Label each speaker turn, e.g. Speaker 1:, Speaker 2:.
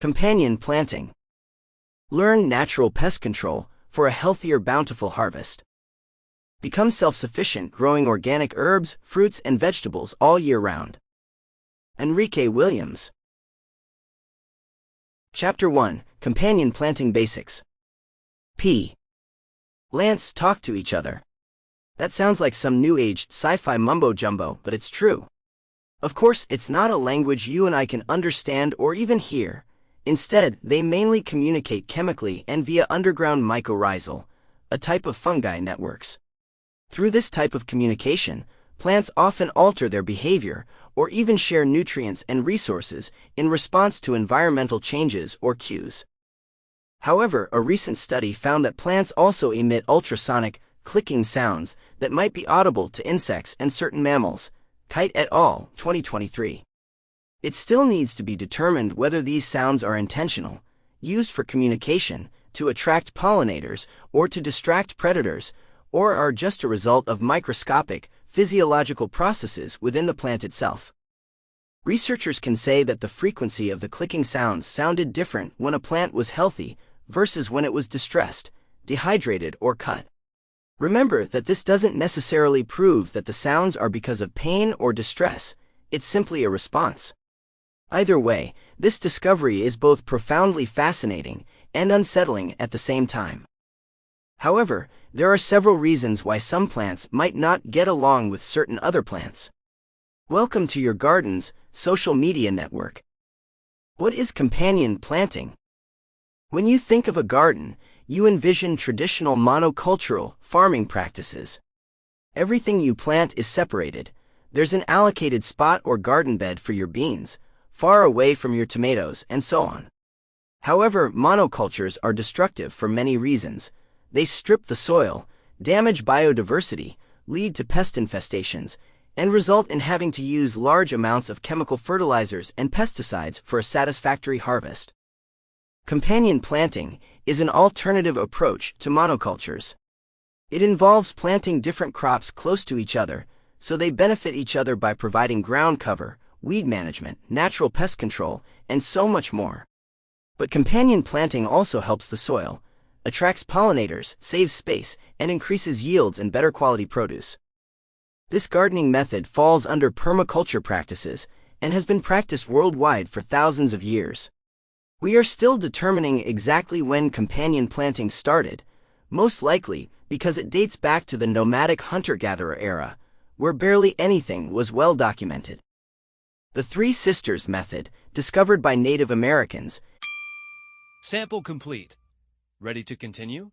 Speaker 1: Companion planting. Learn natural pest control for a healthier, bountiful harvest. Become self-sufficient growing organic herbs, fruits, and vegetables all year round. Enrique Williams. Chapter 1. Companion Planting Basics. Plants talk to each other. That sounds like some new-age sci-fi mumbo-jumbo, but it's true. Of course, it's not a language you and I can understand or even hear. Instead, they mainly communicate chemically and via underground mycorrhizal, a type of fungi networks. Through this type of communication, plants often alter their behavior or even share nutrients and resources in response to environmental changes or cues. However, a recent study found that plants also emit ultrasonic, clicking sounds that might be audible to insects and certain mammals. Kite et al., 2023. It still needs to be determined whether these sounds are intentional, used for communication, to attract pollinators, or to distract predators, or are just a result of microscopic, physiological processes within the plant itself. Researchers can say that the frequency of the clicking sounds sounded different when a plant was healthy versus when it was distressed, dehydrated, or cut. Remember that this doesn't necessarily prove that the sounds are because of pain or distress, it's simply a response. Either way, this discovery is both profoundly fascinating and unsettling at the same time. However, there are several reasons why some plants might not get along with certain other plants. Welcome to your garden's social media network. What is companion planting? When you think of a garden, you envision traditional monocultural farming practices. Everything you plant is separated. There's an allocated spot or garden bed for your beans, far away from your tomatoes, and so on. However, monocultures are destructive for many reasons. They strip the soil, damage biodiversity, lead to pest infestations, and result in having to use large amounts of chemical fertilizers and pesticides for a satisfactory harvest. Companion planting is an alternative approach to monocultures. It involves planting different crops close to each other, so they benefit each other by providing ground cover, weed management, natural pest control, and so much more. But companion planting also helps the soil, attracts pollinators, saves space, and increases yields and better quality produce. This gardening method falls under permaculture practices and has been practiced worldwide for thousands of years. We are still determining exactly when companion planting started, most likely because it dates back to the nomadic hunter-gatherer era, where barely anything was well documented. The Three Sisters method, discovered by Native Americans.
Speaker 2: Sample complete. Ready to continue?